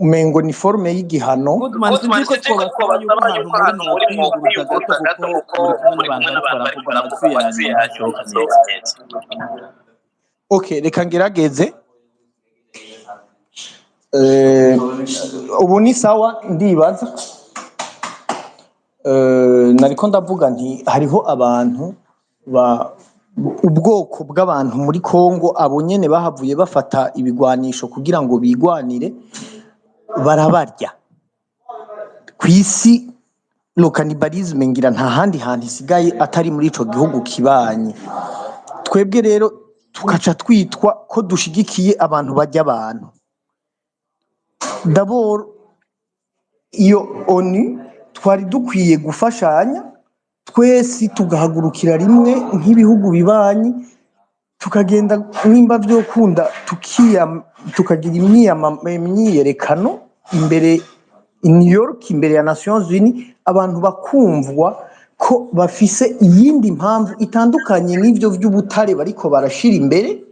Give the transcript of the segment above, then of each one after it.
umengo ni forme y'igihano Goodman sinzi ko twabasaba yuko ahantu muri mu kwiyunguruza gato kuko muri kumwe n'abantu bariko baravuga amajwi yanyu ntasohoka neza. Okay, reka ngerageze. Ubu ni sawa ndibaza. Nariko ndavuga nti hariho abantu ubwoko bw'abantu muri Kongo abo nyene bahavuye bafata ibigwanisho kugira ngo bigwanire barabarya kwisi. Lo cannibalisme ngira nta handi hantu isigaye atari muri ico gihugu kibanye. Twebwe rero tukaca twitwa ko dushigikiye abantu barya abantu. D'abord iyo ONU twari dukwiye gufashanya twese tugahagurukira rimwe nk'ibihugu bibanyi tukagenda nimba vyokunda tukagira imyiyerekano imbere in New York imbere ya Nations Unies, abantu bakumvwa ko bafise iyindi mpamvu itandukanye n'ivyo vy'ubutare bariko barashira imbere,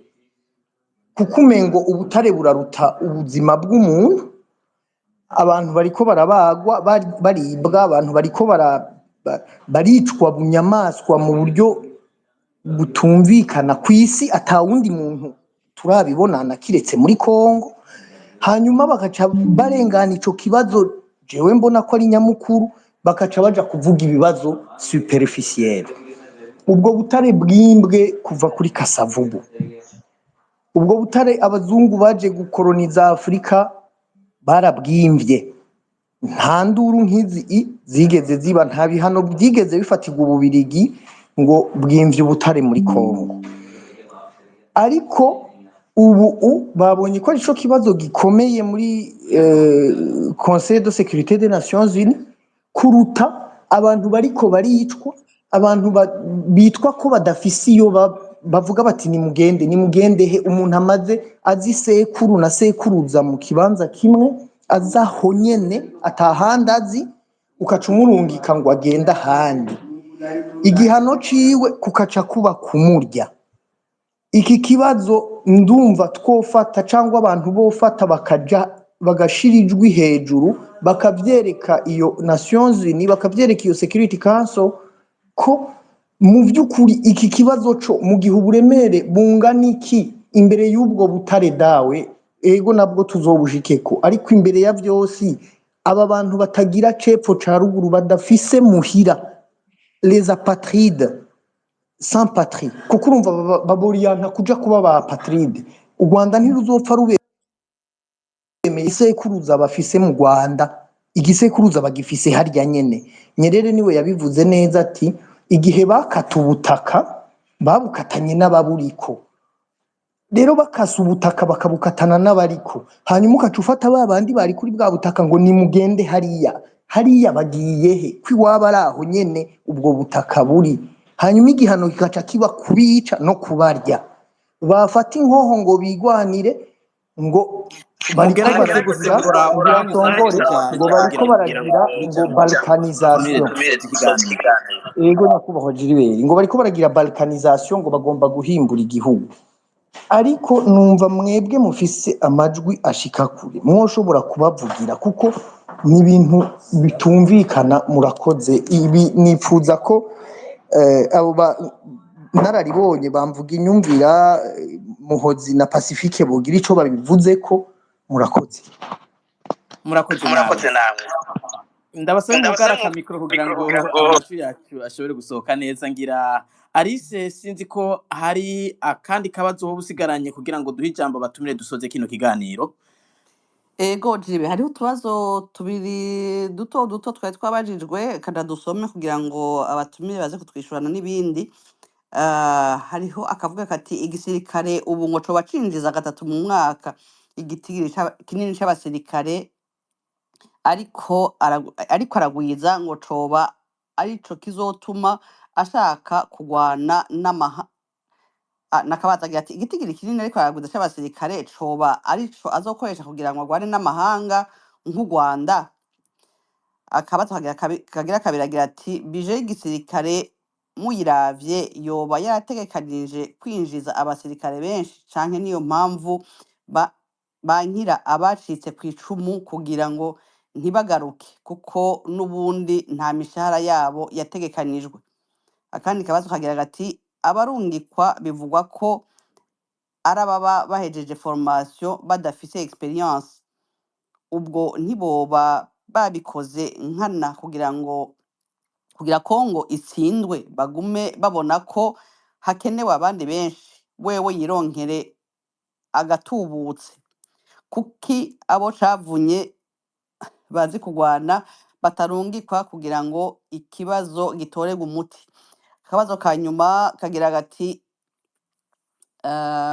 kuko umengo ubutare buraruta ubuzima bw'umuntu. Abantu bariko barabagwa baribwa, abantu bariko baricwa bunyamaswa mu buryo butumvikana kw'isi, atawundi muntu turabibonana kiretse muri Kongo. Hanyuma bakaca barengana ico kibazo jewe mbona ko ari nyamukuru, bakaca baja kuvuga ibibazo superficiel. Ubwo butare bwimbwe kuva kuri Kasavubu, ubwo butare abazungu baje gukoloniza Afrika barabwimvye. Nta nduru nk'izi zigeze ziba, nta bihano byigeze bifatirwa Ububirigi ngo bwimvye ubutare muri Kongo. Ariko ubu babonye ko arico kibazo gikomeye muri Conseil de Sécurité des Nations Unies kuruta abantu bariko baricwa, abantu bitwa ko badafise iyo bavuga bati nimugende he. Umuntu amaze azi sekuru na sekuruza mu kibanza kimwe azaho nyene atahandi azi, ukaca umurungika ngo agenda ahandi, igihano ciwe kukaca kuba kumurya. Iki kibazo ndumva twofata cyangwa abantu bofata bakaja bagashira ijwi hejuru bakavyereka iyo Nations Unies, bakavyereka iyo Security Council ko mu vy'ukuri iki kibazo co mu gihe uburemere bungana iki imbere y'ubwo butare dawe ego nabwo tuzobushikeko, ariko imbere ya vyose aba bantu batagira cepfo ca ruguru badafise muhira, les apatrides sans patrie, kuko urumva baboriyanka kuja kuba ba apatride. U Rwanda ntiruzopfa rubemeye isekuruza bafise mu Rwanda, igisekuruza bagifise harya nyene. Nyerere niwe yabivuze neza ati igihe bakata ubutaka babukatanye n'ababuriko, rero bakasa ubutaka bakabukatana n'abariko, hanyuma ukaca ufata babandi bari kuri bwa butaka ngo nimugende hariya bagiye he? Kwiwaba araho nyene ubwo butaka buri. Hanyuma igihano kikaca kiba kubica no kubarya. Bafata inkoho ngo bigwanire, ngo bariko baragira ngo balkanisation. Ego nyakubahwa Gilbert, ngo bariko baragira balkanisation, ngo bagomba guhimbura igihugu. Ariko numva mwebwe mufise amajwi ashika kure, mwoshobora kubavugira kuko ni ibintu bitumvikana. Murakoze. Ibi nipfuza ko abo nararibonye bamvuga inyumvira Muhozi na Pacifique bogira ico babivuze ko. Murakoze. Murakoze namwe. Ndabasaba gukara ka micro kugira ngo amajwi yacu ashobore gusohoka neza. Ngira Alice, sinzi ko hari akandi kabazo ho busigaranye kugira ngo duhe ijambo batumire dusoze kino kiganiro. Ego jibe, hariho utubazo tubiri duto twari twabajijwe kada dusome kugira ngo abatumire baze kutwishurana n'ibindi. Hariho akavuga kati igisirikare ubu ngo coba cinjiza gatatu mu mwaka igitigiri kinini c'abasirikare, ariko aragwiza ngo coba arico kizotuma ashaka kugwana nakabaza agira ati igitigiri kinini ariko aragwiza c'abasirikare coba arico azokoresha kugira ngo agwane n'amahanga nk'u Rwanda. Akabazo kagira kabiri agira ati bije y'igisirikare muyiravye yoba yarategekanije kwinjiza abasirikare benshi canke niyo mpamvu bankira abacitse ku icumu kugira ngo ntibagaruke kuko n'ubundi nta mishahara yabo yategekanijwe. Akandi kabazo kagira gati abarungikwa bivugwa ko ari ababa bahejeje formation badafise experience, ubwo ntiboba babikoze nkana kugira Kongo itsindwe bagume babona ko hakenewe abandi benshi, wewe yironkere agatubutse. Kuki abo cavunye bazi kugwana batarungikwa kugira ngo ikibazo gitorerwe umuti? Akabazo ka nyuma kagira gati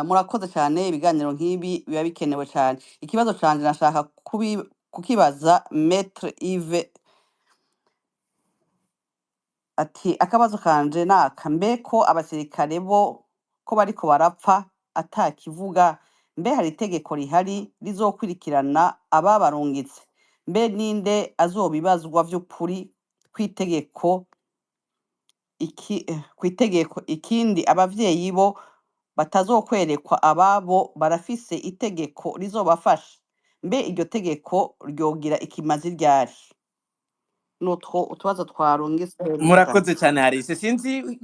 murakoze cyane, ibiganiro nk'ibi biba bikenewe cyane. Ikibazo canje nashaka kukibaza Maître Yves ati akabazo kanje naka, mbe ko abasirikare bo ko bariko barapfa atakivuga, mbe hari itegeko rihari rizokurikirana ababarungitse? Mbe ninde azobibazwa vy'ukuri kw'itegeko ikindi abavyeyi bo batazokwerekwa ababo barafise itegeko rizobafasha? Mbe iryo tegeko ryogira ikimazi ryari? Nutwo utubazo twarungitse murakoze cyane Harise, sinzi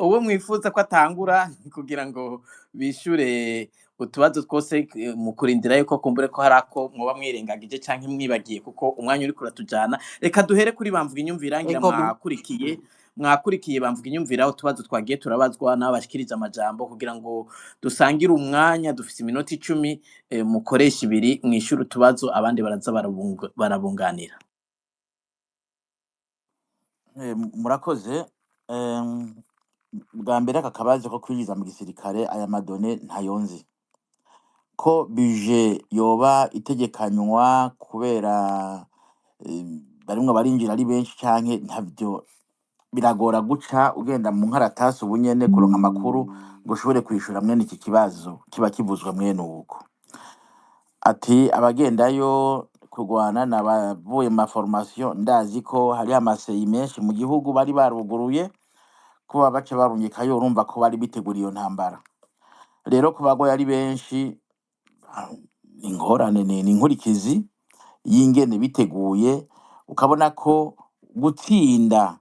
uwo mwifuza ko atangura kugira ngo bishure utubazo twose mu kurindira yuko kumbure ko harako mwoba mwirengagije canke mwibagiye kuko umwanya uri kuratujana. Reka duhere kuri Bamvuga Inyumvira, ngira mwakurikiye Bamvuga Inyumvira utubazo twagiye turabazwa n'abashikiriza amajambo kugira ngo dusangire umwanya. Dufise iminota 10, mukoresha 2 mwishura utubazo, abandi baraza barabunganira. Murakoze. Bwa mbere akabazo ko kwinjiza mu gisirikare aya madone ntayonzi, ko budget yoba itegekanywa kubera barimwe barinjira ari benshi canke ntavyo, biragora guca ugenda mu nkaratasi ubunyene kuronka amakuru ngo ushobore kwishura mwene iki kibazo kiba kivuzwe mwene uko. Ati abagendayo kurwana n'abavuye mu formation, ndazi ko hari amaseyi menshi mu gihugu bari baruguruye kuba bace barungikayo, urumva ko bari bitegura iyo ntambara. Rero kubago yari benshi ingorane ni inkurikizi y'ingene biteguye, ukabona ko gutsinda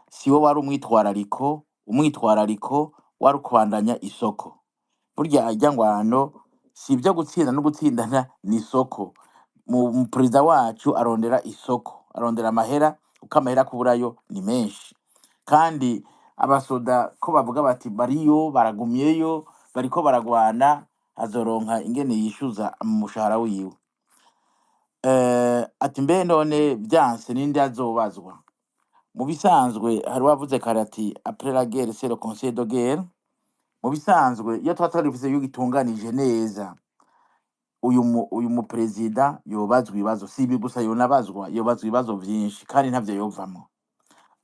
siwo wari umwitwarariko wari kubandanya isoko. Burya ajya ngwano si ibyo gutsinda no gutsindana ni isoko. Mu perezida wacu arondera isoko, arondera amahera, uko amahera kuburayo ni menshi. Kandi abasoda ko bavuga bati bariyo baragumyeyo bariko baragwana, azoronka ingene yishuza mu mushahara wiwe. Ati mbe none byanse ninde azobazwa? Mu bisanzwe hari wavuze karati après la guerre c'est le conseil de guerre. Mu bisanzwe iyo twatwarivuze yuko itunganije neza, uyu mu president yobazwa ibibazo, si ibi gusa yonabazwa, yobazwa ibibazo vyinshi kandi ntavyo yovamo.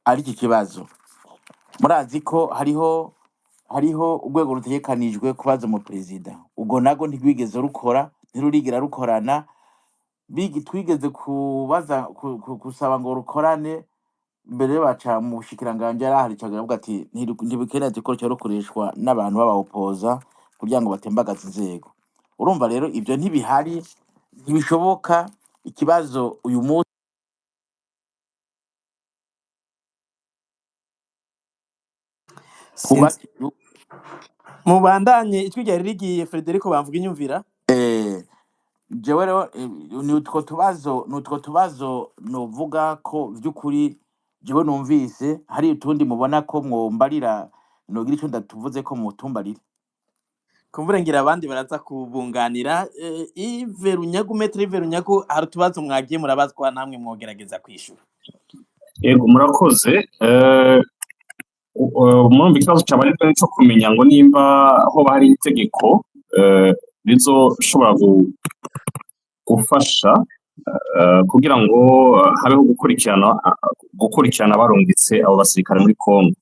Ari iki kibazo murazi ko hariho urwego rutegekanijwe kubaza mu president, ubwo nago ntigwigeze rukora, ntirurigira rukorana. Twigeze kubaza kusaba ngo rukorane, mbere baca mu bushikiranganje arahari cyagira ati ntibikeneye ko cyarukoreshwa n'abantu babawopoza kugira ngo batembagaze inzego. Urumva rero ibyo ntibihari, ntibishoboka. Ikibazo uyu munsi mubandanye ijwi ryari rigiye Frederico Bamvuga Inyumvira. Jewe rero ni utwo tubazo novuga ko vy'ukuri jewe numvise hari utundi mubona ko mwombarira nogira ico ndatuvuze ko mutumbarira. Kumvure ngira abandi baraza kubunganira. Yves Runyagu, Maître Yves Runyagu, hari utubazo mwagiye murabazwa namwe mwogerageza kwishura. Yego murakoze. Murumva ikibazo cyabari cyo kumenya ngo nimba aho bari itegeko rizoshobora gufasha kugira ngo habeho gukurikirana barungitse abo basirikare muri Kongo,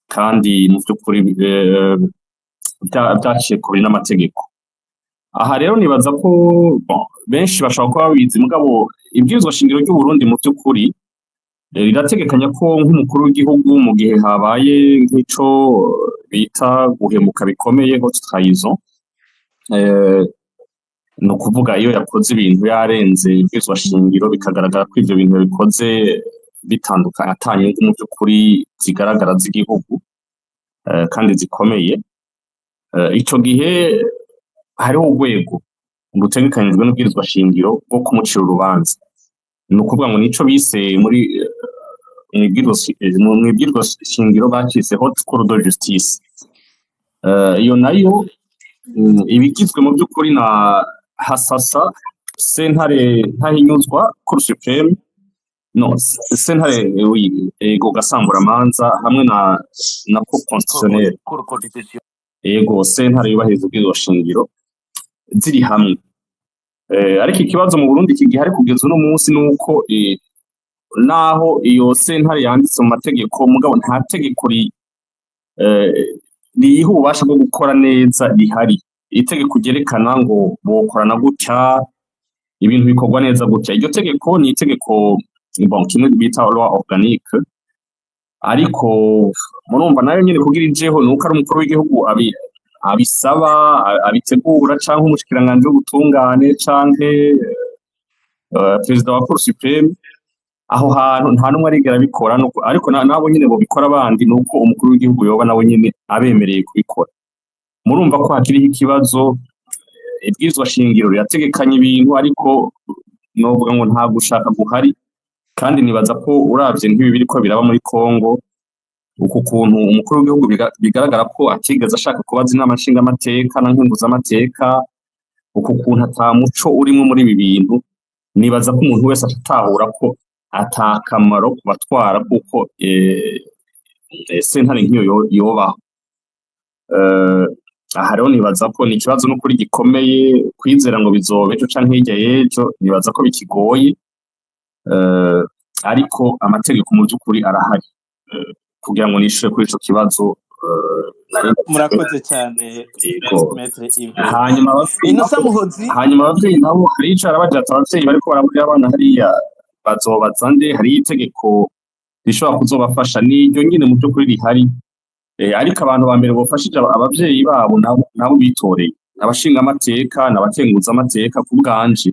kandi mu by'ukuri byaciye kuri n'amategeko. Aha rero nibaza ko benshi bashobora kuba babizi, mugabo ibwirizwa shingiro ry'u Burundi mu by'ukuri rirategekanya ko nk'umukuru w'igihugu mu gihe habaye nk'ico bita guhemuka bikomeye haute trahison, ni ukuvuga iyo yakoze ibintu yarenze ibwirizwa shingiro bikagaragara ko ivyo bintu bikoze bitandukanye ata nyungu mu by'ukuri zigaragara z'igihugu kandi zikomeye, ico gihe hariho urwego rutegekanijwe n'ubwirizwa shingiro bwo kumucira urubanza. Ni ukuvuga ngo nico bise muri mw'ibwirizwa shingiro bacise haute cour de justice. Iyo nayo ibigizwe mu by'ukuri na hasasa sentare ntahinyuzwa cour supreme sentare ego gasamburamanza hamwe na cour constitutionnelle ego sentare yubahiriza ubwirizwa shingiro ziri hamwe. Ariko ikibazo mu Burundi kigihe ari kugeza uno munsi nuko naho iyo sentare yanditse mu mategeko mugabo nta tegeko riha ububasha bwo gukora neza rihari. Itegeko ryerekana ngo bokorana gutya ibintu bikorwa neza gutya. Iryo tegeko ni itegeko kimwe bita loi organique, ariko murumva nayo nyene kugira ijeho nuko ari umukuru w'igihugu abisaba abitegura canke umushikiranganji w'ubutungane canke perezida wa cour supreme. Aho hantu nta numwe arigera abikora, ariko nabo nyene bobikora abandi nuko umukuru w'igihugu yoba nawe nyene abemereye kubikora. Murumva ko hakiriho ikibazo. Ibwirizwa shingiro rirategekanya ibintu ariko novuga ngo nta gushaka guhari, kandi nibaza ko uravye nk'ibi biriko biraba muri Kongo, uku kuntu umukuru w'igihugu bigaragara ko atigeze ashaka kubaza inama nshingamateka na nkenguzamateka, uku kuntu ata muco urimwo muri ibi bintu, nibaza ko umuntu wese atahura ko ata kamaro kubatwara kuko sentare nk'iyo yobaho. Aha rero nibaza ko ni ikibazo n'ukuri gikomeye, kwizera ngo bizoba ejo canke hirya y'ejo nibaza ko bikigoye, ariko amategeko mu by'ukuri arahari kugira ngo nishure kuri ico kibazo. Murakoze cyane hanyuma abavyeyi nabo hari ico arabagira ati abavyeyi bariko baraburira abana hariya bazobaza nde? Hari itegeko rishobora kuzobafasha n'iryo nyene mu by'ukuri rihari, ariko abantu ba mbere bofashije abavyeyi babo nabo bitoreye abashingamateka n'abakenguzamateka ku bwanje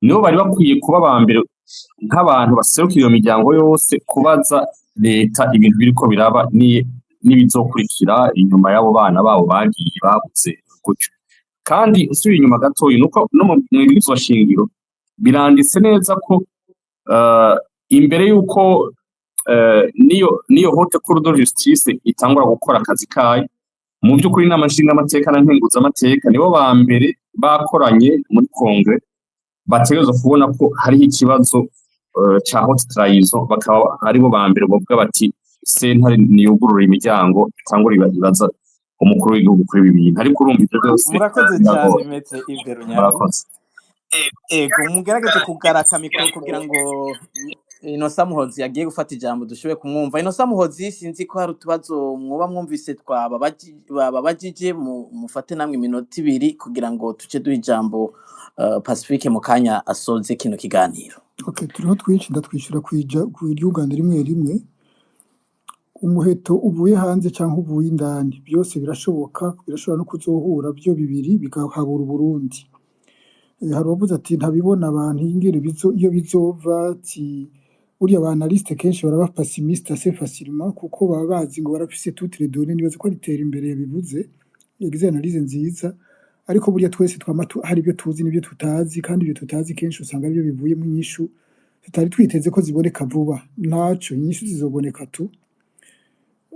nibo bari bakwiye kuba ba mbere nk'abantu baserukira iyo miryango yose kubaza leta ibintu biriko biraba n'ibizokurikira inyuma y'abo bana babo bagiye babuze gutyo. Kandi usubiye inyuma gatoyi nuko no mu bwirizwa shingiro biranditse neza ko imbere y'uko niyo haute cour de justice itangura gukora akazi kayo, mu by'ukuri inama nshingamateka na nkenguzamateka nibo ba mbere bakoranye muri kongre bategerezwa kubona ko hariho ikibazo ca haute trahison, bakaba aribo ba mbere bavuga bati sentare niyugurura imiryango itangura ibaza umukuru w'igihugu kuri ibi bintu. Ariko urumva ivyo byose murakoze cyane Maître Yves Runyago. Ego mugerageze kugaraka mikoro kugira ngo Innocent Muhozi yagiye gufata ijambo dushoboye kumwumva. Innocent Muhozi, sinzi ko hari utubazo mwoba mwumvise babajije, mufate namwe iminota 2 kugira ngo tuce duha ijambo Pacifique mu kanya asoze kino kiganiro. Okay, turiho twinshi ndatwishyura ku iryungane rimwe rimwe. Umuheto uvuye hanze cyangwa uvuye indani byose birashobora no kuzohura byo bibiri bikahabura Burundi. Hari uwavuze ati ntabibona abantu ingere iyo bizova, ati uriya banaliste kenshi baraba pessimiste assez facilement kuko baba bazi ngo barafise toutes les données, nibaza ko ritera imbere yabivuze, yagize analyse nziza. Ariko burya twese hari ibyo tuzi n'ibyo tutazi, kandi ibyo tutazi kenshi usanga aribyo bivuye mu nyishu tutari twiteze ko ziboneka vuba. Naco inyishu zizoboneka tu.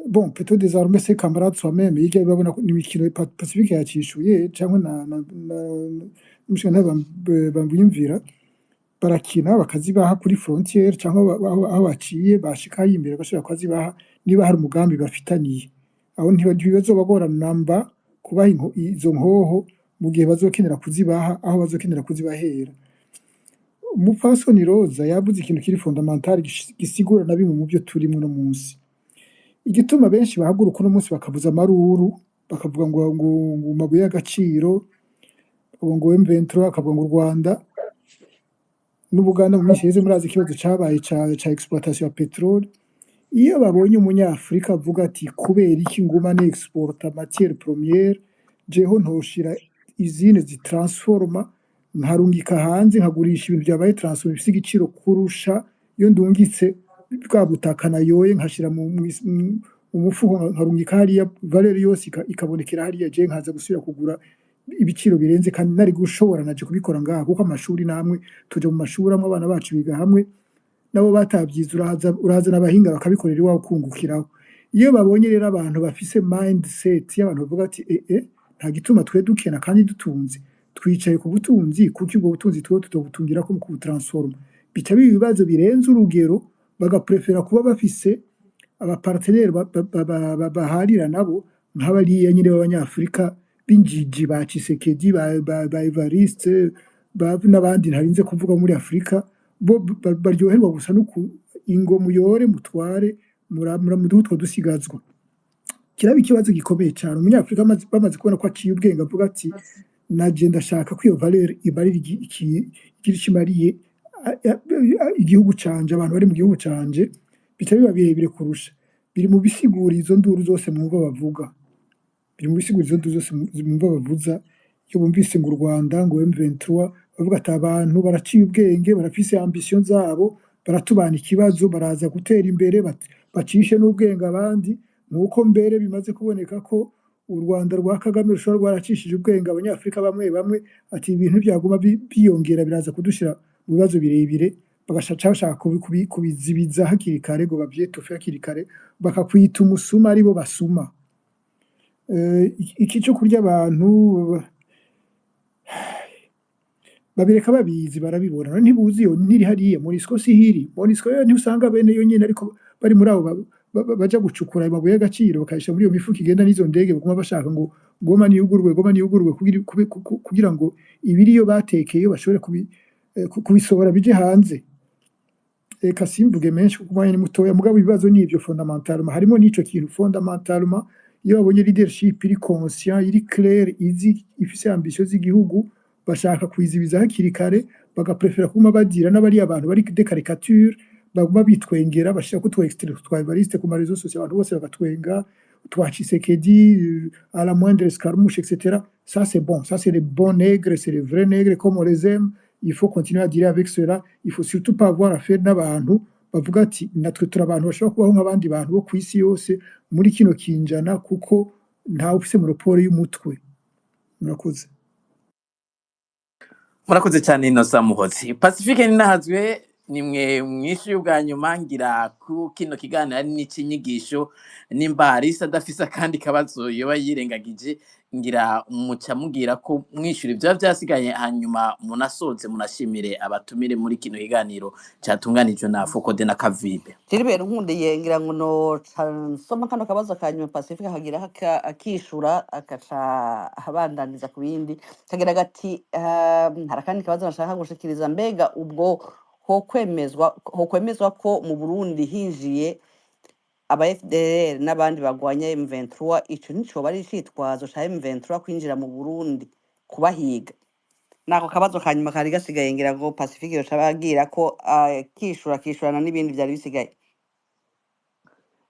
Bon, peut-être désormais ces camarades soi-même yiga babona n'imikino Pacifique yacishuye cyangwa na mushana bamvira barakina bakazibaha kuri frontière cyangwa aho baciye bashika yimbere bashobora kwazibaha niba hari umugambi bafitaniye. Aho ntibazobagora namba kubaha izo nkoho mu gihe bazokenera kuzibaha aho bazokenera kuzibahera. Umupfasoni Roza yavuze ikintu kiri fondamental gisigura na bimwe mu byo turimo no munsi. Igituma benshi bahaguruka uno munsi bakavuza amaruru bakavuga ngo mabuye y'agaciro, ngo M23, akavuga ngo u Rwanda n'Ubuganda mu minsi yeze murazi ikibazo cabaye ca exploitation ya petrole. Iyo babonye umunyafrika avuga ati kubera iki nguma n'exporta matière première, jeho ntoshira izine zitransforma nkarungika hanze nkagurisha ibintu byabaye transfer bifite igiciro kurusha iyo ndungitse bwa butaka nayoye nkashira mu mufuko nkarungika hariya valeur yose ikabonekera hariya je nkaza gusubira kugura ibiciro birenze kandi nari gushobora naje kubikora ngaha kuko amashuri namwe tuje mu mashuri amwe abana bacu biga hamwe nabo batabyiza urazana abahinga bakabikorera iwawe ukungukiraho iyo babonye rero abantu bafise mindset y'abantu bavuga ati nta gituma twe dukena kandi dutunze twicaye ku butunzi kuko ubwo butunzi twe tutobutungira ko mu kubutransforma bica ibibazo birenze urugero bagaprefera kuba bafise abaparteneri baharira nabo nk'abariya nyine b'abanyafurika b'injiji ba Tshisekedi ba Evariste n'abandi ntarinze kuvuga muri Afurika bo baryoherwa gusa ingo muyore mutware muramuduha utwo dusigazwa kiraba ikibazo gikomeye cyane umunyafurika bamaze kubona ko aciye ubwenge avuga ati naje ndashaka ko iyo valeur ibarira igira ikimariye igihugu canje abantu bari mu gihugu canje bica biba birebire kurusha biri mu bisigura izo nduru zose mwumva bavuga biri mu bisigura izo nduru zose mwumva bavuza iyo bumvise ngo u Rwanda ngo M23 bavuga ati abantu baraciye ubwenge barafise ambition zabo baratubana ikibazo baraza gutera imbere bacishe n'ubwenge abandi nuko mbere bimaze kuboneka ko u Rwanda rwa Kagame rushobora rwaracishije ubwenge abanyafurika bamwe bamwe ati ibintu byaguma biyongera biraza kudushira mu bibazo birebire bashaka kubizibiza hakiri kare ngo bavyetofe hakiri kare bakakwita umusuma aribo basuma iki cyo kurya abantu babireka babizi barabibona ntibuzi yo niri hariya Monisco sihiri Monisco yo ntiusanga bene yo nyene ariko bari muri abo baja gucukura amabuye y'agaciro bakayisha muri iyo mifuka igenda n'izo ndege baguma bashaka ngo goma niyugurwe kugira ngo ibiriyo batekeye bashobore kubisohora bije hanze eka simvuge menshi kuko mwanya ni mutoya mugabo ibibazo n'ivyo fondamentalement harimo n'ico kintu fondamentalement iyo babonye leadership iri conscient iri clair izi ifise ambition z'igihugu bashaka kwizibiza hakiri kare bagaprefera kuma badira n'abari abantu bari de caricature baguma bitwengera bashaka ko twextrait twa Evariste ku marezo sociaux abantu bose bagatwenga twa Tshisekedi à la moindre escarmouche etc. Ça c'est bon, ça c'est les bons nègres, c'est les vrais nègres comme on les aime. Il faut continuer à dire avec cela. Il faut surtout pas avoir affaire n'abantu bavuga ati natwe turi abantu bashobora kubaho nk'abandi bantu bo ku isi yose muri kino kinjana kuko ntawe ufise monopole y'umutwe. Murakoze. Murakoze cyane Innocent Muhozi. Pacifique Ninahazwe nimwe mwishi ubwa nyuma ngira ku kino kiganiro ari n'ikinyigisho nimba Arisa adafise kandi kabazo yoba yirengagije ngira muca mugira ko mwishura ibyo byasigaye hanyuma munasoze munashimire abatumire muri kino kiganiro cyatunganijwe na Fokode na Kavibe. Tilibera nkundiye ngira ngo no soma kano kabazo kanyuma Pacifique hagira akishura akaca abandaniza ku bindi kagira gati harakandi kabazo nashaka gushikiriza mbega ubwo ho kwemezwa ko mu Burundi hinjiye aba FDLR n'abandi bagwanya M23 ico nico bari citwazo ca M23 kwinjira mu Burundi kubahiga nako kabazo kanyuma kari gasigaye ngira ngo Pacifique yo cabagira ko kishurana n'ibindi byari bisigaye.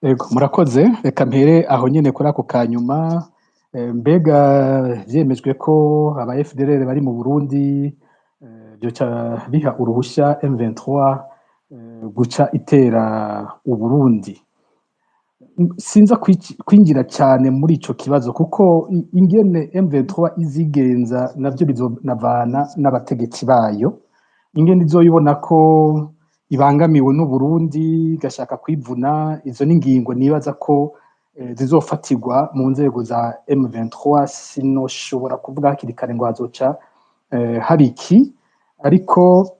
Ego murakoze reka mpere aho nyene kuri ako kanyuma mbega vyemejwe ko aba FDLR bari mu Burundi byo biha uruhushya M23 guca itera u Burundi. Sinza kwinjira cyane muri ico kibazo kuko ingene M23 izigenza navyo bizonavana n'abategetsi bayo ingene izoyibona ko ibangamiwe n'u Burundi gashaka kwivuna izo n'ingingo nibaza ko zizofatirwa mu nzego za M23 sinoshobora kuvuga hakiri kare ngo hazoca hari iki ariko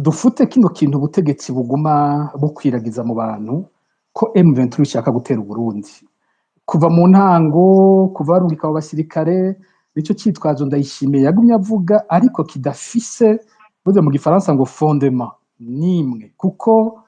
dufute kino kintu ubutegetsi buguma bukwiragiza mu bantu ko M23 ishaka gutera Burundi kuva mu ntango kuva barungika abo basirikare nico citwazo ndayishimiye yagumye avuga ariko kidafise buze mu gifaransa ngo fondement nimwe kuko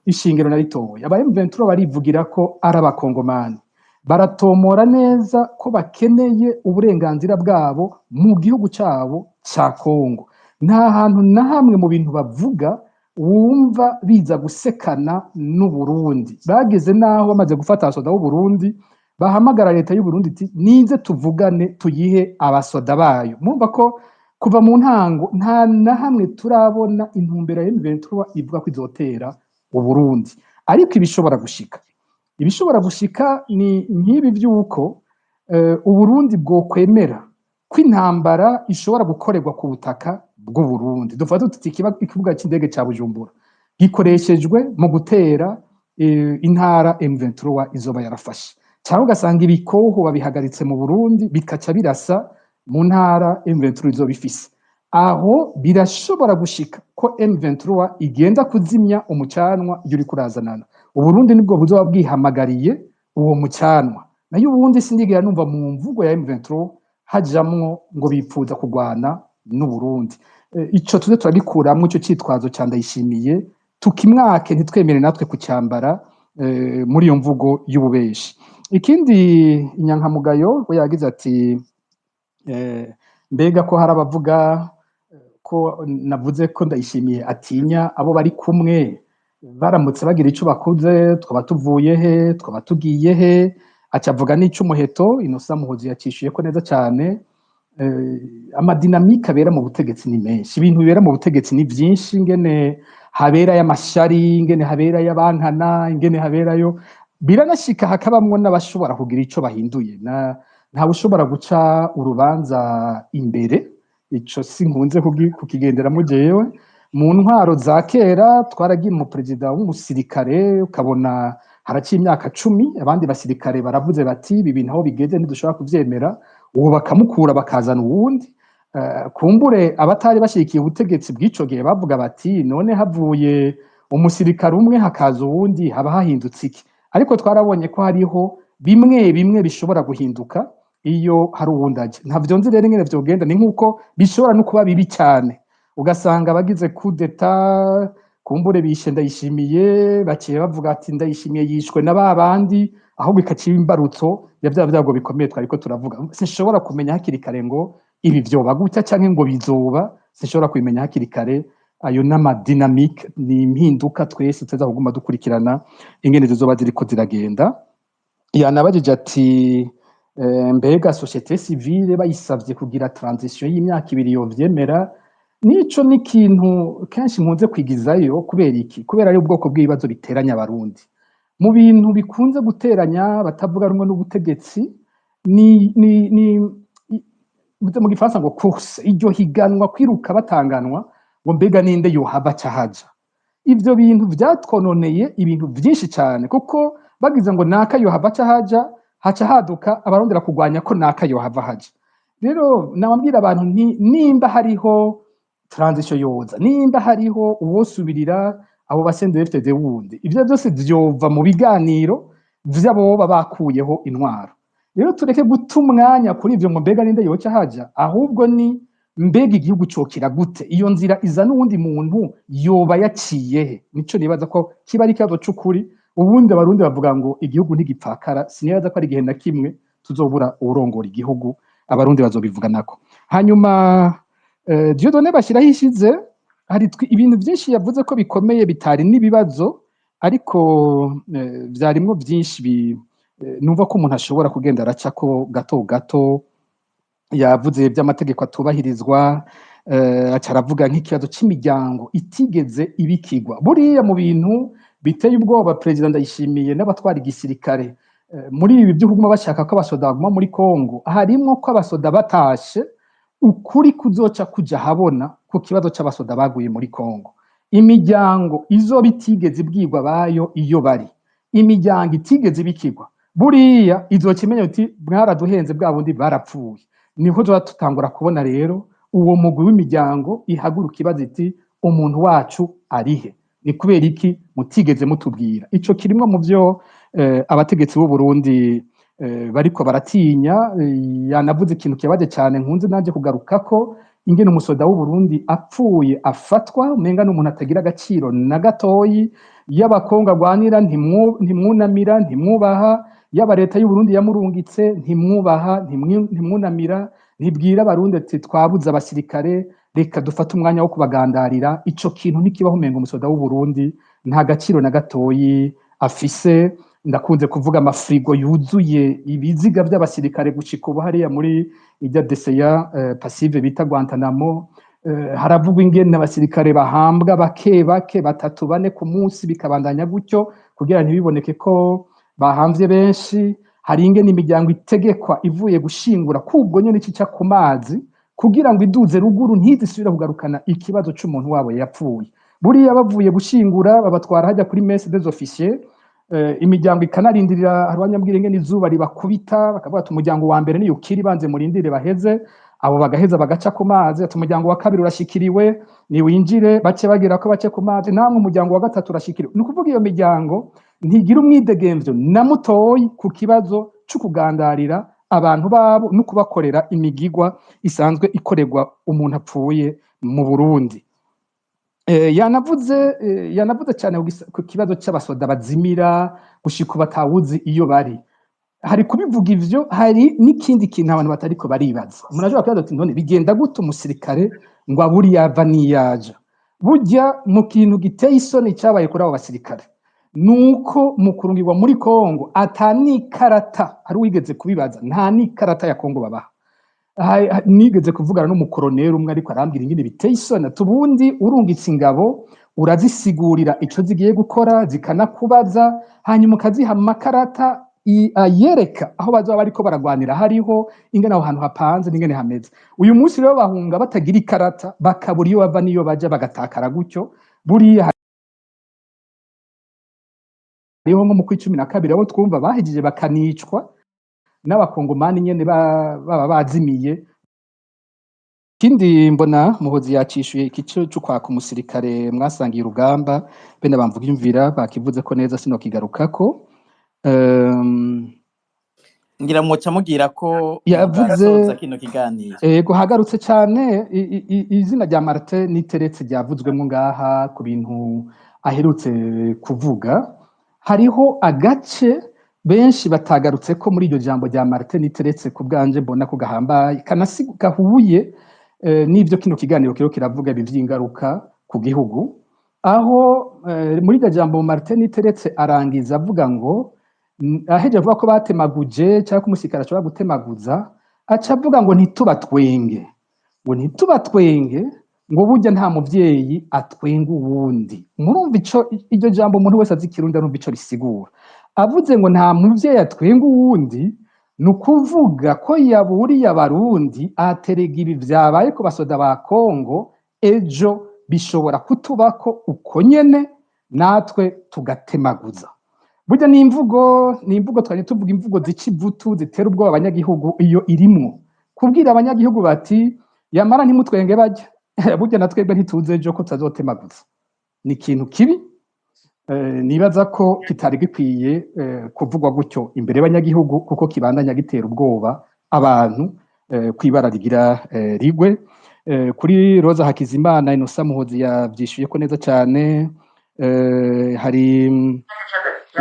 ishingiro naritoye aba M23 barivugira ko ari abakongomani baratomora neza ko bakeneye uburenganzira bwabo mu gihugu cyabo cya Kongo nta hantu na hamwe mu bintu bavuga wumva biza gusekana n'u Burundi bageze naho bamaze gufata abasoda b'u Burundi bahamagara leta y'u Burundi iti nize tuvugane tuyihe abasoda bayo mumva ko kuva mu ntango nta na hamwe turabona intumbero ya M23 ivuga ko izotera Uburundi, ariko ibishobora gushika ni nk'ibi by'uko Uburundi bwokwemera ko intambara ishobora gukorerwa ku butaka bw'Uburundi. Dufata tuti ikibuga cy'indege cya Bujumbura gikoreshejwe mu gutera intara M23 izoba yarafashe, cyangwa ugasanga ibikoho babihagaritse mu Burundi bikaca birasa mu ntara M23 izoba ifise. Aho birashobora gushika ko M23 igenda kuzimya umucanwa iyo uri kurazanana. Uburundi nibwo buzoba bwihamagariye uwo mucanwa, nayo ubundi sindigera numva mu mvugo ya M23 hajamwo ngo bipfuza kurwana n'Uburundi. Ico tuze turagikuramwo ico citwazo ca Ndayishimiye, tukimwake ntitwemere natwe kucyambara muri iyo mvugo y'ububeshi. Ikindi inyankamugayo we yagize ati mbega ko hari abavuga ko navuze ko Ndayishimiye atinya abo bari kumwe, baramutse bagira ico bakuze twaba tuvuye he, twaba tugiye he. Acavuga n'icumuheto, Innocent Muhozi yacishuye ko neza cyane. Amadinamike abera mu butegetsi ni menshi, ibintu bibera mu butegetsi ni byinshi, ingene habera y'amashari, ingene habera y'abankana, ingene haberayo biranashika hakabamwo n'abashobora kugira ico bahinduye, ntawe ushobora guca urubanza imbere. Ico sinkunze kukigenderamo jewe. Mu ntwaro za kera twaragiye mu perezida w'umusirikare ukabona haraciye imyaka 10 abandi basirikare baravuze bati ibi bintu aho bigeze ntidushobora kuvyemera, uwo bakamukura bakazana uwundi. Kumbure abatari bashikiye ubutegetsi bw'ico gihe bavuga bati none havuye umusirikare umwe hakaza uwundi haba hahindutse iki. Ariko twarabonye ko hariho bimwe bishobora guhinduka iyo hari uwundi aje. Ntavyo nzi rero ingene vyogenda, ni nkuko bishobora no kuba bibi cyane ugasanga bagize coup d'etat, kumbure bishe Ndayishimiye baciye bavuga ati Ndayishimiye yishwe na babandi, aho bikaciba imbarutso ya bya byago bikomeye twariko turavuga. Sinshobora kumenya hakiri kare ngo ibi vyoba gutya canke ngo bizoba, sinshobora kubimenya hakiri kare. Ayo n'amadynamique ni impinduka twese tuza kuguma dukurikirana ingene zizoba ziriko ziragenda. Yanabajije ati mbega société civile bayisavye kugira transition y'imyaka 2 yovyemera. Nico ni ikintu kenshi nkunze kwigizayo. Kubera iki? Kubera ari ubwoko bw'ibibazo biteranya abarundi. Mu bintu bikunze guteranya batavuga rumwe n'ubutegetsi ni mu gifaransa ngo course, iryo higanwa, kwiruka batanganwa ngo mbega ninde yohava cahaja. Ivyo bintu vyatwononeye ibintu vyinshi cyane, kuko bagize ngo naka yohava cahaja haca haduka abarondera kugwanya ko naka yohava haja. Rero nabambira abantu nimba hariho transition yoza, nimba hariho uwosubirira abo basende FTD wundi, ivyo byose vyova mu biganiro vy'abo bakuyeho intwaro. Rero tureke guta umwanya kuri ivyo ngo mbega ninde yoca haja, ahubwo ni mbega igihugu cokira gute, iyo nzira iza n'uwundi muntu yoba yaciyehe. Nico nibaza ko kiba ari ikibazo c'ukuri. Ubundi abarundi bavuga ngo igihugu ntigipfakara, sinibaza ko ari igihe na kimwe tuzobura uwurongora igihugu, abarundi bazobivuga nako. Hanyuma Dieudonné Bashiraho ishize hari ibintu byinshi yavuze ko bikomeye bitari n'ibibazo, ariko vyarimwo byinshi numva ko umuntu ashobora kugenda aracako gato gato. Yavuze by'amategeko atubahirizwa, acaravuga nk'ikibazo cy'imiryango itigeze ibikigwa. Buriya mu bintu biteye ubwoba Perezida Ndayishimiye n'abatwara igisirikare muri ibi by'uguma bashaka ko abasoda baguma muri Kongo, harimwo ko abasoda batashe ukuri kuzoca kuja habona ku kibazo c'abasoda baguye muri Kongo. Imiryango izoba itigeze ibwirwa bayo iyo bari, imiryango itigeze ibikigwa, buriya izokimenya uti mwaraduhenze bwa bundi barapfuye. Niho tuba tutangura kubona rero uwo mugwi w'imiryango ihaguruka ibaza iti umuntu wacu arihe, ni kubera iki mutigeze mutubwira. Ico kirimwo mu byo abategetsi b'u Burundi bariko baratinya. Yanavuze ikintu kibaje cyane nkunze nanje kugaruka ko ingene umusoda w'u Burundi apfuye afatwa umenga n'umuntu atagira agaciro na gatoyi. Y'abakongo agwanira ntimwunamira, ntimwubaha. Yaba leta y'u Burundi yamurungitse ntimwubaha, ntimwunamira, ntibwira abarundi ati twabuze abasirikare, reka dufate umwanya wo kubagandarira. Ico kintu ntikibaho, umenga umusoda w'u Burundi nta gaciro na gatoyi afise. ndakunze kuvuga amafrigo yuzuye ibiziga by'abasirikare gushika ubu hariya muri ijya deseya passive bita Guantanamo. Haravugwa ingene abasirikare bahambwa bake bake 3-4 ku munsi bikabandanya gutyo kugira ntibiboneke ko bahamvye benshi. Hari ingene imiryango itegekwa ivuye gushingura kubwo nyene cica ku mazi kugira ngo iduze ruguru ntizisubira kugarukana ikibazo c'umuntu wabo yapfuye. Buriya bavuye gushingura babatwara hajya kuri messe des officiers, imiryango ikanarindirira abanyabwire ingene izuba ribakubita bakavuga ati umuryango wa mbere niyo ukiri banze murindire baheze, abo bagaheza bagaca ku mazi, ati umuryango wa kabiri urashikiriwe ni winjire, bace bagira ko bace ku mazi, namwe umuryango wa gatatu urashikiriwe. Ni ukuvuga iyo miryango ntigira umwidegemvyo na mutoyi ku kibazo cyo kugandarira abantu babo no kubakorera imigigwa isanzwe ikorerwa umuntu apfuye mu Burundi. Yanavuze cyane ku kibazo cy'abasoda bazimira gushika batawuzi iyo bari. Hari kubivuga ivyo, hari n'ikindi kintu abantu batariko baribaza. Umuntu ashobora kubaza ati none bigenda gute umusirikare ngo aburi yava niyaja? Burya mu kintu giteye isoni cyabaye kuri abo basirikare nuko mu kurungirwa muri Kongo atanikarata, hari wigeze kubibaza, nta nikarata ya Kongo babaha. Nigeze kuvugana n'umukoroneri umwe ariko arambwira ingene biteye isoni, tubundi urungitse ingabo urazisigurira ico zigiye gukora zikanakubaza, hanyuma ukaziha amakarata yereka aho bazaba bariko baragwanira hariho ingene aho hantu hapanze n'ingene hameze. Uyu munsi rero bahunga batagira ikarata, bakabura iyo bava niyo baja, bagatakara gutyo. Buriya hariho nko mu kwa 12 abo twumva bahejeje bakanicwa n'abakongomani nyene baba bazimiye. Kindi mbona Muhozi yacishuye ikico cyo kwaka umusirikare mwasangiye urugamba, bene bamvuga imvira bakivuze ko neza sinokigarukako. Ngira mwoca mugira ko yavuze kino kiganiro. Ego hagarutse cyane izina rya Martin Niteretse ryavuzwemo ngaha ku bintu aherutse kuvuga. Hariho agace benshi batagarutse ko muri iryo jambo rya Martin Niteretse ku bwanje mbona ko gahambaye gahuye n'ibyo kino kiganiro kiravuga bivyingaruka ku gihugu, aho muri iryo jambo Martin Niteretse arangiza avuga ngo aheje avuga ko batemaguje cyangwa kumusirikare ashobora gutemaguza, aca avuga ngo ntitubatwenge, ngo burya nta muvyeyi atwenga uwundi. Murumva iryo jambo umuntu wese azi Kirundi arumva ico risigura. Avuze ngo nta muvyeyi atwenga uwundi, nukuvuga ko yaburiye abarundi aterega ibi vyabaye ku basoda ba Kongo ejo bishobora kutubako uko nyene natwe tugatemaguza. Burya ni imvugo twari tuvuga, imvugo zicivutu zitera ubwoba abanyagihugu. Iyo irimwo kubwira abanyagihugu bati yamara ntimutwenge bajya, burya natwebwe ntituze ejo ko tuzazotemaguza. Ni ikintu kibi, nibaza ko kitari gikwiye kuvugwa gutyo imbere y'abanyagihugu, kuko kibandanya gitera ubwoba abantu kwibara rigira rigwe. Kuri Roza Hakizimana Innocent Muhozi yavyishuye ko neza cyane. Hari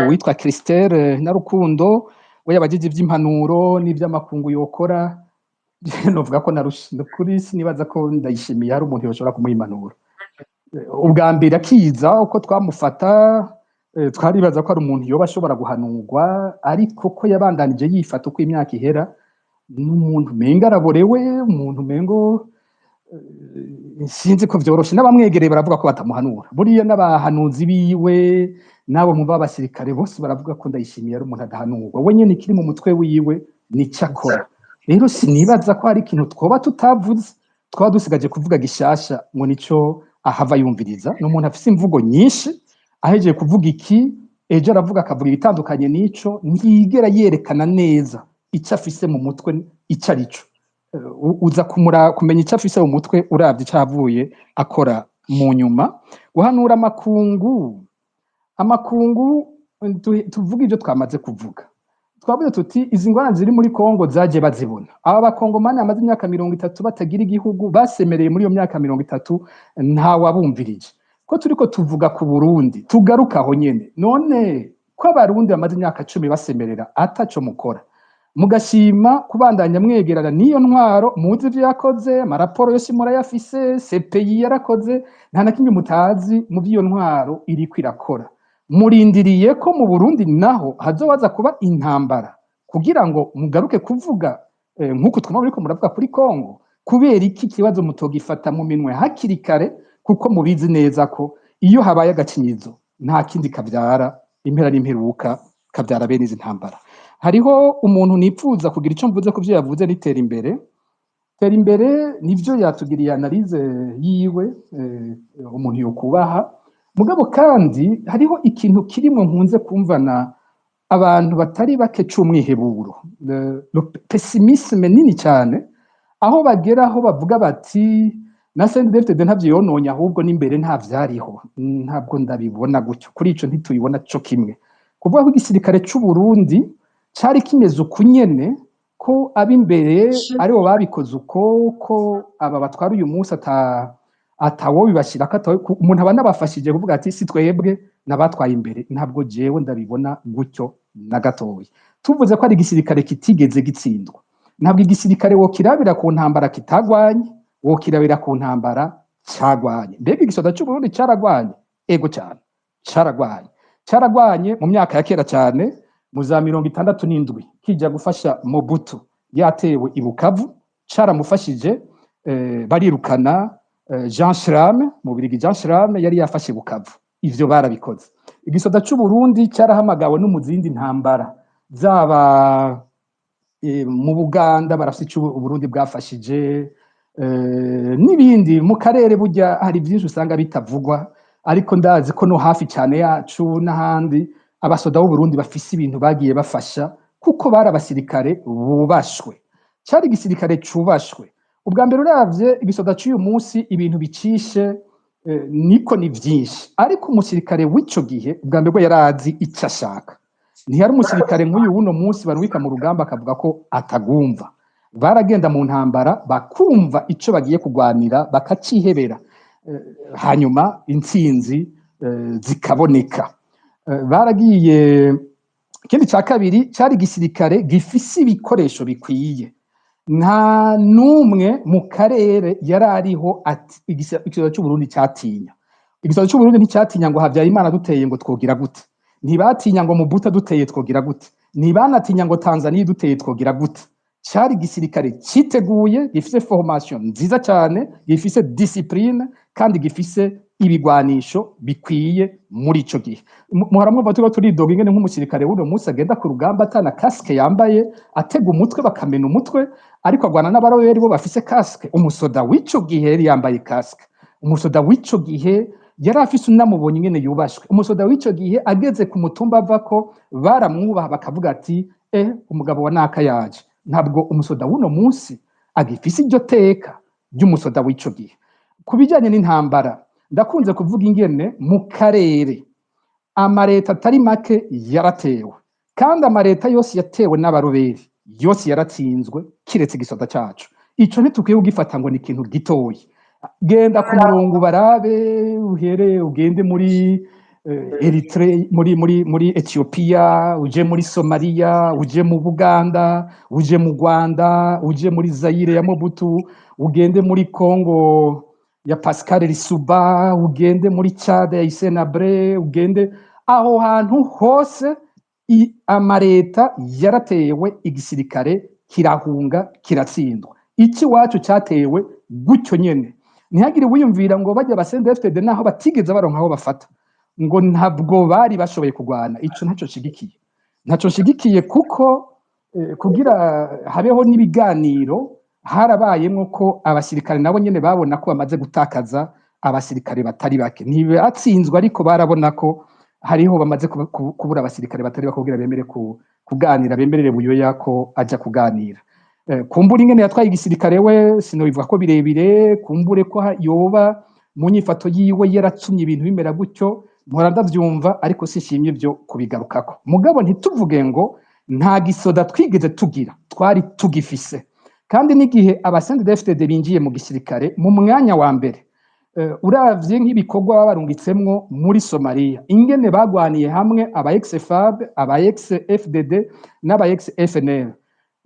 uwitwa Christelle na Rukundo we yabajije ivy'impanuro n'ivy'amakungu yokora. Novuga ko narushye kuri sinibaza ko ndayishimiye hari umuntu yoshobora kumuha impanuro. Ubwa mbere akiza uko twamufata twaribaza ko ari umuntu yoba ashobora guhanurwa, ariko ko yabandanije yifata uko imyaka ihera n'umuntu menga araborewe, umuntu mengo sinzi ko vyoroshe. N'abamwegereye baravuga ko batamuhanura. Buriya n'abahanuzi biwe nabo mu babasirikare bose baravuga ko Ndayishimiye ari umuntu adahanurwa. We nyene kiri mu mutwe wiwe nico akora. Rero sinibaza ko hari ikintu twoba tutavuze, twaba dusigaje kuvuga gishasha ngo nico ahava yumviriza. N'umuntu afise imvugo nyinshi, ahejeje kuvuga iki ejo aravuga akavuga ibitandukanye nico, ntiyigera yerekana neza ico afise mu mutwe ico arico. Uza kumenya ico afise mu mutwe uravye icavuye akora mu nyuma. Guhanura amakungu tuvuga ibyo twamaze kuvuga. Twavuze tuti izi ngorane ziri muri Kongo zaje bazibona. Aba bakongomani amaze imyaka 30 batagira igihugu, basemereye muri iyo myaka 30 nta wabumvirije. Ko turiko tuvuga ku Burundi tugaruka aho nyene, none ko abarundi bamaze imyaka 10 basemerera ataco mukora, mugashima kubandanya mwegerana niyo ntwaro, muzi ivyo yakoze, amaraporo yose murayafise, CPI yarakoze, nta na kimwe mutazi mu vyo ntwaro iriko irakora. murindiriye ko mu Burundi naho hazobaza kuba intambara kugira ngo mugaruke kuvuga nk'uko twumva muriko muravuga kuri Kongo, kubera iki kibazo mutogifata mu minwe hakiri kare, kuko mubizi neza ko iyo habaye agacinyizo nta kindi kabyara impera n'imperuka, kabyara bene izi ntambara. Hariho umuntu nipfuza kugira icyo mvuze ku byo yavuze n'itera imbere. Tera imbere nivyo yatugiriye analize yiwe, umuntu yokubaha. Mugabo kandi hariho ikintu kirimo nkunze kumvana abantu batari bake c'umwiheburo, le pessimisme nini cyane, aho bageraho bavuga bati na CNDD-FDD ntavyo yononye ahubwo n'imbere nta vyariho. Ntabwo ndabibona gutyo, kuri ico ntitubibona co kimwe. Kuvuga ko igisirikare c'u Burundi cari kimeze ukunyene, ko ab'imbere aribo babikoze uko, ko aba batwara uyu munsi atawo bibashira ko umuntu aba nabafashije kuvuga ati si twebwe nabatwaye imbere. Ntabwo jewe ndabibona gutyo na gatoya. Tuvuze ko ari igisirikare kitigeze gitsindwa, ntabwo igisirikare wokirabira ku ntambara kitagwanye, wokirabira ku ntambara cagwanye. Mbega igisoda c'u Burundi caragwanye? Ego cyane, caragwanye mu myaka ya kera cyane, mu za 67 kija gufasha Mobutu yatewe i Bukavu, caramufashije barirukana Jean Schramme, mu Birigi Jean Schramme yari yafashe Bukavu. Ivyo barabikoze. Igisoda c'u Burundi carahamagawe no mu zindi ntambara, zaba mu Buganda barafise c'u Burundi bwafashije, n'ibindi mu karere. Burya hari byinshi usanga bitavugwa, ariko ndazi ko no hafi cyane yacu n'ahandi abasoda b'u Burundi bafise ibintu bagiye bafasha, kuko bari abasirikare bubashwe. Cyari igisirikare cubashwe. Ubwa mbere uravye igisoda c'uyu munsi ibintu bicishe niko ni vyinshi, ariko umusirikare w'ico gihe ubwa mbere yarazi icyo ashaka. Ntiyari umusirikare nk'uyu wuno munsi barwika mu rugamba akavuga ko atagumva. Baragenda mu ntambara bakumva ico bagiye kugwanira bakacihebera, hanyuma intsinzi zikaboneka. Baragiye. Ikindi cya kabiri cyari igisirikare gifise ibikoresho bikwiye. Nta numwe mu karere yarariho ati igisoda cy'u Burundi cyatinya. Igisoda cy'u Burundi nticyatinya ngo Habyarimana duteye ngo twogira gute, ntibatinya ngo Mobutu duteye twogira gute, ntibanatinya ngo Tanzania duteye twogira gute. Cyari igisirikare cyiteguye, gifise formation nziza cyane, gifise discipline, kandi gifise ibigwanisho bikwiye muri ico gihe. Muharamwumva tuba turidoga ingene nk'umusirikare w'uno munsi agenda ku rugamba atana casque yambaye, atega umutwe bakamena umutwe, ariko agwana n'abaroberi bo bafise casque. Umusoda w'ico gihe yari yambaye casque. Umusoda w'ico gihe yari afise unamubonye ingene yubashwe. Umusoda w'ico gihe ageze ku mutumba avako baramwubaha bakavuga ati umugabo wa naka yaje. Ntabwo umusoda w'uno munsi agifise iryo teka ry'umusoda w'ico gihe. Kubijanye n'intambara, ndakunze kuvuga ingene mu karere amareta atari make yaratewe, kandi amareta yose yatewe n'abaroberi yose yaratsinzwe kiretse igisoda cacu. Ico ntitukwiye kugifata ngo ni ikintu gitoyi. Genda ku murongo barabe, uhere ugende muri Eritrea, muri Ethiopia, uje muri Somalia, uje mu Buganda, uje mu Rwanda, uje muri Zaire ya Mobutu, ugende muri Congo ya Pascal Lissouba, ugende muri Chad ya Hissène Habré, ugende aho hantu hose amareta yaratewe, igisirikare kirahunga kiratsindwa. Iki wacu cyatewe gutyo nyene. Ntihagire wiyumvira ngo bajya CNDD-FDD naho batigeze baronka aho bafata ngo ntabwo bari bashoboye kugwana. Ico ntaco shigikiye kuko kugira habeho n'ibiganiro harabayemwo ko abasirikare nabo nyene babona ko bamaze gutakaza abasirikare batari bake. Ntibatsinzwe, ariko barabona ko hariho bamaze kubura abasirikare batari bake kugira bemere kuganira, bemerere Buyoya ko aja kuganira. Kumbura ingene yatwaye igisirikare we sinobivuga ko birebire, kumbure ko yoba mu nyifato yiwe yaratumye ibintu bimera gutyo, mpora ndavyumva, ariko sishimye byo kubigarukako. Mugabo ntituvuge ngo nta gisoda twigeze tugira, twari tugifise. Kandi n'igihe CNDD-FDD binjiye mu gisirikare mu mwanya wa mbere, uravye nk'ibikorwa babarungitsemwo muri Somalia, ingene bagwaniye hamwe aba ex-FAB, aba ex-FDD n'aba ex-FNL,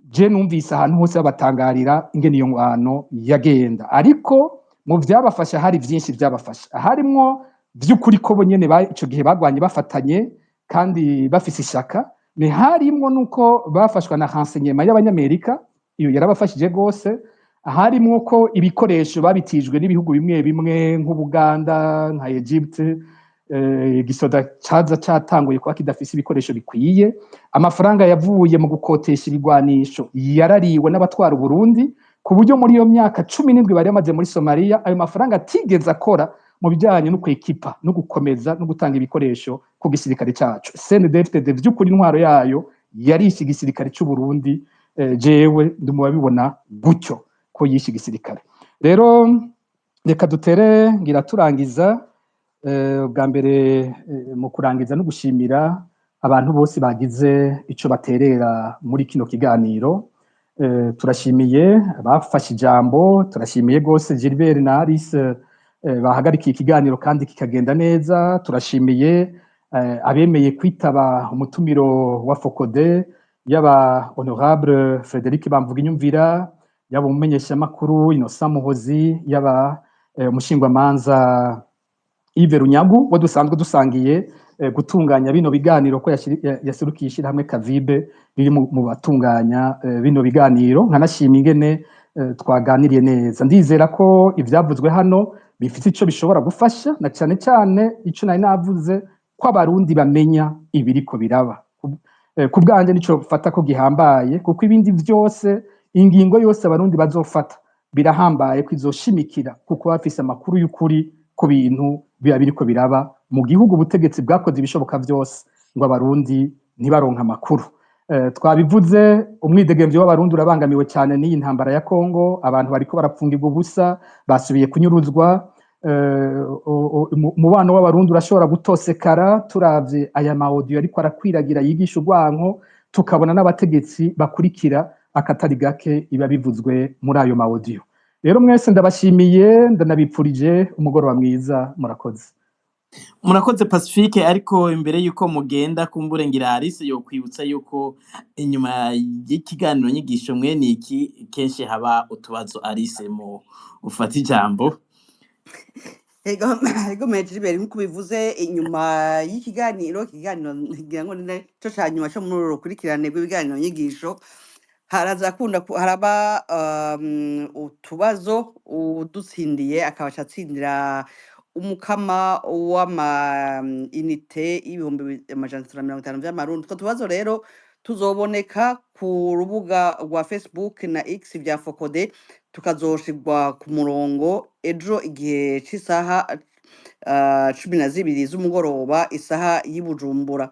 je numvise ahantu hose babatangarira ingene iyo ngwano yagenda. Ariko mu vyabafasha hari vyinshi byabafasha, harimwo vy'ukuri ko bo nyene ico gihe bagwanye bafatanye kandi bafise ishaka, me harimwo nuko bafashwa na renseignement y'abanyamerika, iyo yarabafashije gose, harimwo ko ibikoresho babitijwe n'ibihugu bimwe bimwe nk'Ubuganda, nka Egypte, igisoda caza catanguye kuba kidafise ibikoresho bikwiye, amafaranga yavuye mu gukotesha ibigwanisho yarariwe n'abatwara Burundi, ku buryo muri iyo myaka 17 bari bamaze muri Somalia, ayo mafaranga atigeze akora mu bijanye no kwekipa no gukomeza no gutanga ibikoresho ku gisirikare cacu. CNDD-FDD vy'ukuri intwaro yayo yarishe igisirikare c'u Burundi, jewe ndumubabibona gutyo ko yishe igisirikare. Rero reka dutere ngira turangiza, bwa mbere mu kurangiza no gushimira abantu bose bagize ico baterera muri kino kiganiro. Turashimiye abafashe ijambo, turashimiye gose Gilbert na Alice bahagarikiye ikiganiro kandi kikagenda neza. Turashimiye abemeye kwitaba umutumiro wa Focode, yaba honorable Frederic Bamvuginyumvira, yaba umumenyesha makuru Innocent Muhozi, yaba umushingwamanza Yves Runyagu wo dusanzwe dusangiye gutunganya bino biganiro, ko yasirukiye ishirahamwe Kavibe riri mu batunganya bino biganiro. Nkanashima ingene twaganiriye neza. Ndizera ko ivyavuzwe hano bifite ico bishobora gufasha, na cyane cyane ico nari navuze ko abarundi bamenya ibiriko biraba. Ku bwanje nico fata ko gihambaye, kuko ibindi vyose, ingingo yose abarundi bazofata birahambaye ko izoshimikira kuko bafise amakuru y'ukuri ku bintu biba biriko biraba mu gihugu. Ubutegetsi bwakoze ibishoboka vyose ngo abarundi ntibaronka amakuru. Twabivuze, umwidegemvyo w'abarundi urabangamiwe cyane n'iyi ntambara ya Kongo, abantu bariko barapfungirwa ubusa, basubiye kunyuruzwa, umubano w'abarundi urashobora gutosekara. Turavye aya audio ariko arakwiragira yigisha urwanko, tukabona n'abategetsi bakurikira akatari gake iba bivuzwe muri ayo audio. Rero mwese ndabashimiye, ndanabipfurije umugoroba mwiza. Murakoze. Murakoze Pacifique. Ariko imbere yuko mugenda, kumbure ngira Alice yo kwibutsa yuko inyuma y'ikiganiro nyigisho mwene iki kenshi haba utubazo. Alice mu ufata ijambo. Ego Gilbert, nkuko bivuze, inyuma y'ikiganiro ngira ngo nico canyuma cyo muri urukurikirane rw'ibiganiro nyigisho, haraba utubazo, udutsindiye akabasha atsindira umukama w'ama inite y'ibihumbi 150 vy'amarundi. Utwo tubazo rero tuzoboneka ku rubuga rwa Facebook na X vya Focode, tukazoshirwa ku murongo ejo igihe c'isaha 12 z'umugoroba, isaha y'Ibujumbura.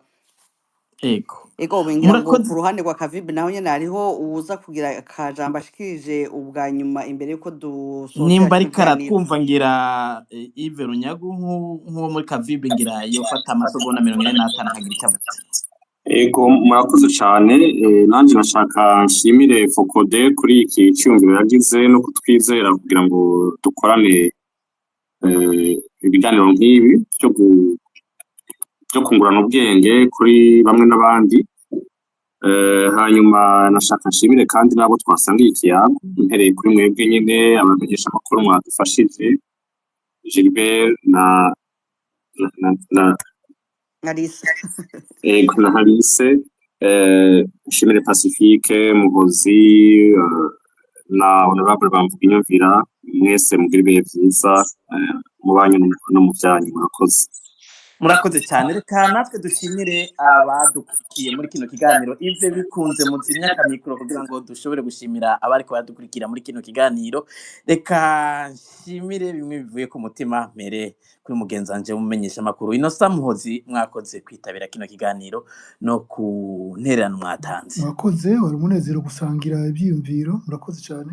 Ego ngira ngo ku ruhande rwa Kavibe naho nyene hariho uza kugira akajambo ashikirije ubwa nyuma imbere yuko dusoza. Nimba ari karatwumva ngira Yves Runyagu nk'uwo muri Kavibe, ngira yofata amasegonda 45 nkagira icyo avuga. Ego murakoze cyane. Nanje nashaka nshimire Focode kuri iki cyumviro yagize no kutwizera kugira ngo dukorane ibiganiro nk'ibi byo kungurana ubwenge kuri bamwe n'abandi. Hanyuma nashaka nshimire kandi nabo twasangiye ikiyago, mpereye kuri mwebwe nyine abamenyesha amakuru mwadufashije, Gilbert na Alice. Ego na Alice, nshimire Pacifique, Muhozi na honorable Bamvuginyumvira. Mwese mugira ibihe vyiza mu banyu no mu byanyu. Murakoze. Murakoze cyane. Reka natwe dushimire abadukurikiye muri kino kiganiro. Ive bikunze muzimya kamikro kugira ngo dushobore gushimira abari ko badukurikira muri kino kiganiro. Reka nshimire bimwe bivuye ku mutima, mere kuri mugenzanje mumenyesha amakuru Innocent Muhozi. Mwakoze kwitabira kino kiganiro no ku ntererano mwatanze. Murakoze, wari umunezero gusangira ibyiyumviro. Murakoze cyane.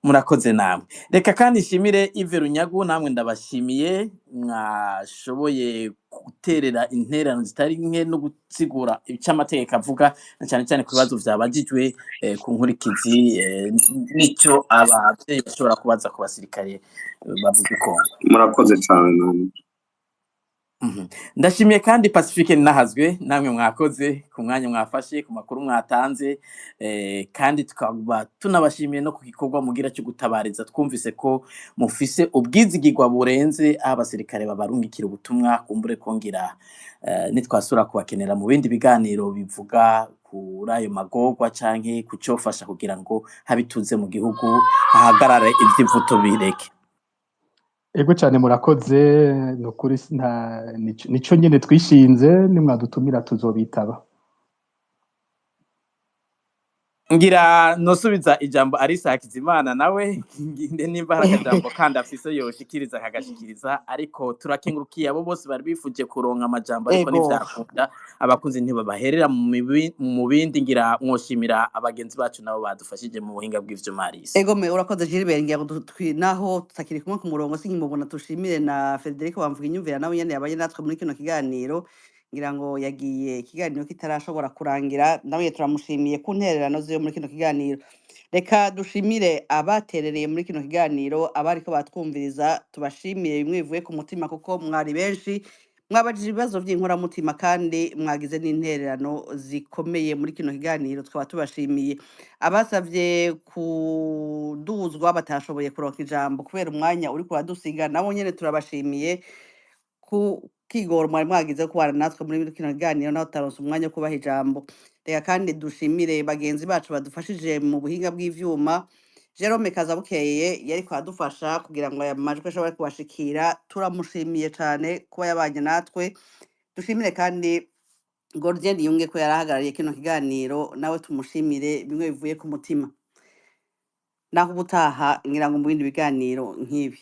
Murakoze namwe. Reka kandi nshimire Yves Runyagu, namwe ndabashimiye, mwashoboye guterera intererano zitari nke no gusigura icyo amategeko avuga, cyane cyane ku bibazo vyabajijwe ku nkurikizi n'icyo abavyeyi bashobora kubaza ku basirikare bavuga Kongo. Murakoze cyane. Ndashimiye kandi Pacifique Ninahazwe namwe mwakoze ku mwanya mwafashe ku makuru mwatanze kandi tukaba tunabashimiye no ku gikorwa mugira cyo gutabariza twumvise ko mufise ubwizigirwa burenze aho abasirikare babarungikira ubutumwa kumbure kongera nitwasura kubakenera mu bindi biganiro bivuga kuri ayo magorwa canke kucofasha kugira ngo habituze mu gihugu hahagarare ivy'ivuto bireke. Ego cyane murakoze nukuri nico nyene twishinze nimwadutumira tuzobitaba. Ngira nosubiza ijambo Arisa Hakizimana nawe nginde nimba hari akajambo kandi afise yoshikiriza akagashikiriza ariko turakengurukiye abo bose bari bifuje kuronka amajambo ariko n'ivyakunda abakunzi ntibabaherera mu bindi ngira mwoshimira abagenzi bacu nabo badufashije mu buhinga bw'ivyuma Arisa. Ego me urakoze Gilbert ngira naho tutakiri kumwe ku murongo sinkimubona tushimire na Federico Bamvuga inyumvira nawe nyene yabaye natwe muri kino kiganiro ngira ngo yagiye ikiganiro kitarashobora kurangira nawe turamushimiye ku ntererano ziyo muri kino kiganiro. Reka dushimire abaterereye muri kino kiganiro abariko batwumviriza tubashimire bimwe bivuye ku mutima kuko mwari benshi mwabajije ibibazo by'inkoramutima kandi mwagize n'intererano zikomeye muri kino kiganiro twaba tubashimiye. Abasavye kuduzwa batashoboye kuronka ijambo kubera umwanya uri kuradusiga nabo nyene turabashimiye ku kigoro mwari mwagize kubana natwe muri kino kiganiro naho tutaronse umwanya wo kubaha ijambo. Reka kandi dushimire bagenzi bacu badufashije mu buhinga bw'ivyuma. Jerome Kazabukeye yari kwadufasha kugira ngo aya majwi ashobore kubashikira turamushimiye cane kuba yabanye natwe. Dushimire kandi Gordien Yunge ko yarahagarariye kino kiganiro nawe tumushimire bimwe bivuye ku mutima. Naho ubutaha ngira ngo mu bindi biganiro nk'ibi.